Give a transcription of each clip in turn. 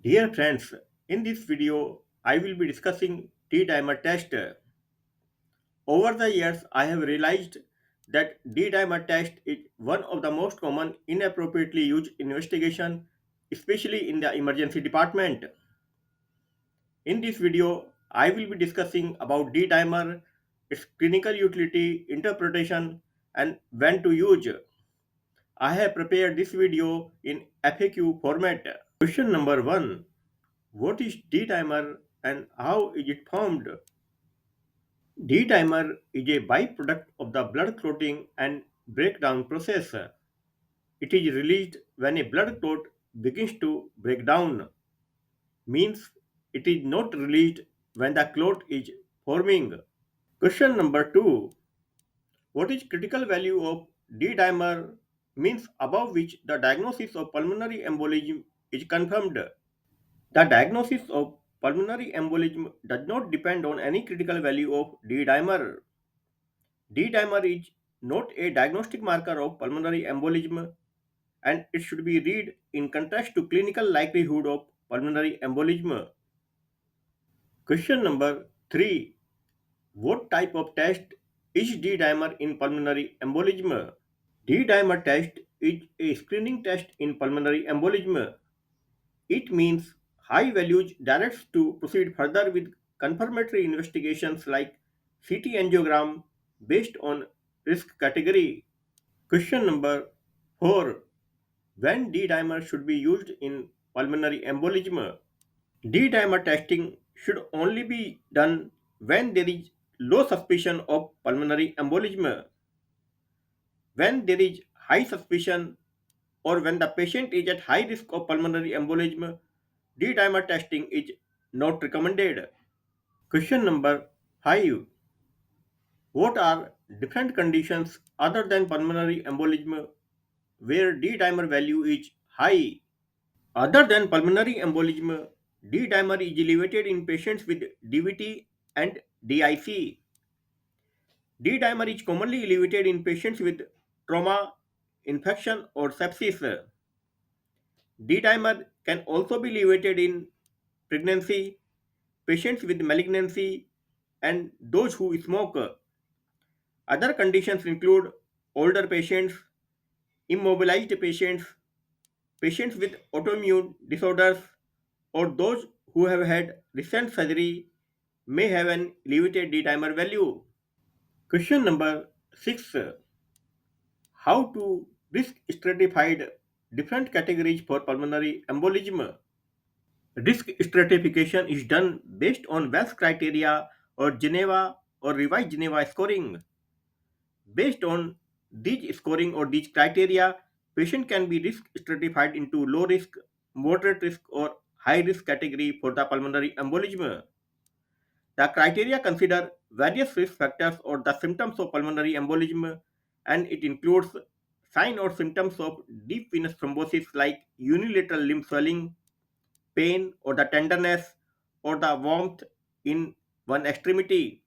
Dear friends, in this video, I will be discussing D-dimer test. Over the years, I have realized that D-dimer test is one of the most common inappropriately used investigation, especially in the emergency department. In this video, I will be discussing about D-dimer, its clinical utility, interpretation, and when to use. I have prepared this video in FAQ format. Question number 1. What is D-dimer and how is it formed? D-dimer is a byproduct of the blood clotting and breakdown process. It is released when a blood clot begins to break down, means it is not released when the clot is forming. Question number 2. What is critical value of D-dimer, means above which the diagnosis of pulmonary embolism is confirmed. The diagnosis of pulmonary embolism does not depend on any critical value of D-dimer. D-dimer is not a diagnostic marker of pulmonary embolism and it should be read in contrast to clinical likelihood of pulmonary embolism. Question number 3. What type of test is D-dimer in pulmonary embolism? D-dimer test is a screening test in pulmonary embolism. It means high values directs to proceed further with confirmatory investigations like CT angiogram based on risk category. Question number 4. When D-dimer should be used in pulmonary embolism? D-dimer testing should only be done when there is low suspicion of pulmonary embolism. When there is high suspicion or when the patient is at high risk of pulmonary embolism, D-dimer testing is not recommended. Question number 5. What are different conditions other than pulmonary embolism where D-dimer value is high? Other than pulmonary embolism, D-dimer is elevated in patients with DVT and DIC. D-dimer is commonly elevated in patients with trauma, infection, or sepsis. D-dimer can also be elevated in pregnancy, patients with malignancy, and those who smoke. Other conditions include older patients, immobilized patients, patients with autoimmune disorders, or those who have had recent surgery may have an elevated D-dimer value. Question number 6. How to risk stratified different categories for pulmonary embolism? Risk stratification is done based on Wells criteria or Geneva or revised Geneva scoring. Based on these scoring or these criteria, patient can be risk stratified into low risk, moderate risk or high risk category for the pulmonary embolism. The criteria consider various risk factors or the symptoms of pulmonary embolism and it includes sign or symptoms of deep venous thrombosis like unilateral limb swelling, pain or the tenderness or the warmth in one extremity.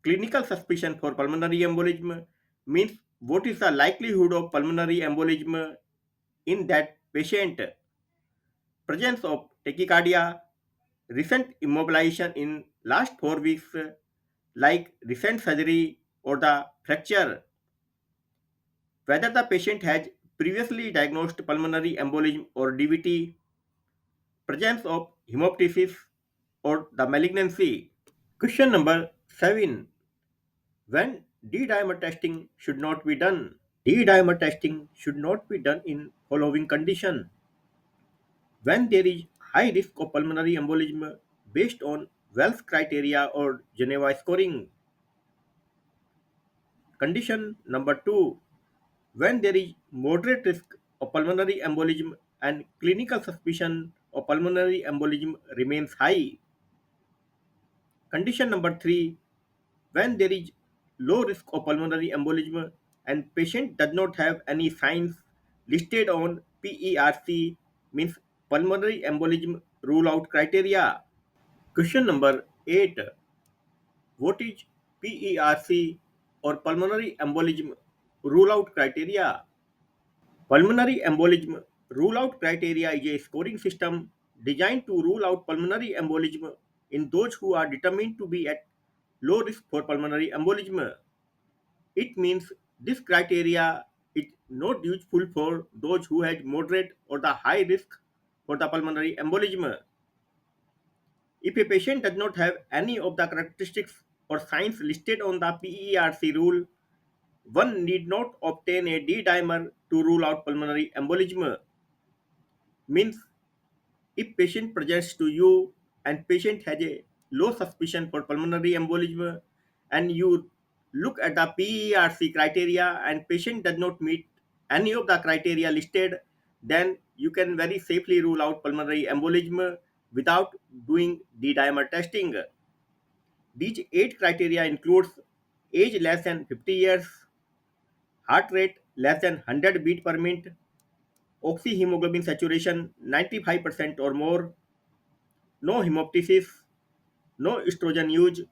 Clinical suspicion for pulmonary embolism means what is the likelihood of pulmonary embolism in that patient. Presence of tachycardia, recent immobilization in last 4 weeks like recent surgery or the fracture. Whether the patient has previously diagnosed pulmonary embolism or DVT, presence of hemoptysis or the malignancy. Question number 7. When D-dimer testing should not be done? D-dimer testing should not be done in following condition. When there is high risk of pulmonary embolism based on Wells criteria or Geneva scoring. Condition number 2. When there is moderate risk of pulmonary embolism and clinical suspicion of pulmonary embolism remains high. Condition number 3. When there is low risk of pulmonary embolism and patient does not have any signs listed on PERC, means pulmonary embolism rule out criteria. Question number 8. What is PERC or pulmonary embolism rule out criteria? Pulmonary embolism rule out criteria is a scoring system designed to rule out pulmonary embolism in those who are determined to be at low risk for pulmonary embolism. It means this criteria is not useful for those who had moderate or the high risk for the pulmonary embolism. If a patient does not have any of the characteristics or signs listed on the PERC rule, one need not obtain a D dimer to rule out pulmonary embolism. Means if patient presents to you and patient has a low suspicion for pulmonary embolism and you look at the PERC criteria and patient does not meet any of the criteria listed, then you can very safely rule out pulmonary embolism without doing D dimer testing. These eight criteria includes age less than 50 years, heart rate less than 100 beat per minute, oxyhemoglobin saturation 95% or more, no hemoptysis, no estrogen use,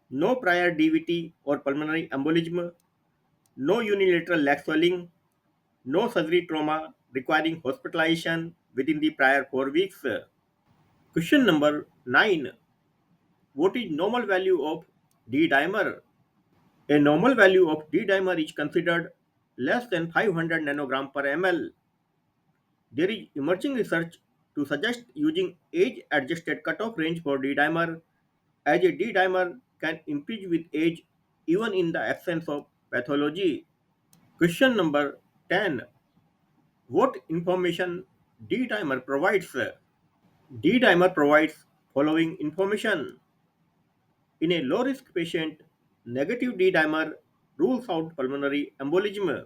no prior DVT or pulmonary embolism, no unilateral leg swelling, no surgery trauma requiring hospitalization within the prior 4 weeks. Question number 9. What is normal value of D dimer? A normal value of D dimer is considered less than 500 nanogram per ml. There is emerging research to suggest using age-adjusted cutoff range for D-dimer, as a D-dimer can increase with age even in the absence of pathology. Question number 10. What information D-dimer provides? D-dimer provides following information. In a low-risk patient, negative D-dimer rules out pulmonary embolism.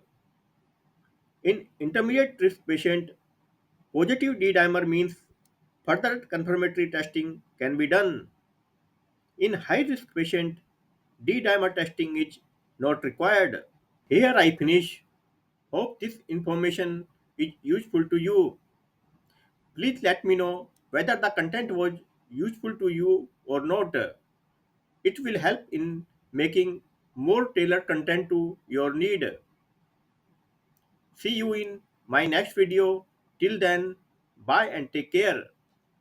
In intermediate risk patient, positive D-dimer means further confirmatory testing can be done. In high-risk patient, D-dimer testing is not required. Here I finish. Hope this information is useful to you. Please let me know whether the content was useful to you or not. It will help in making more tailored content to your need. See you in my next video. Till then, bye and take care.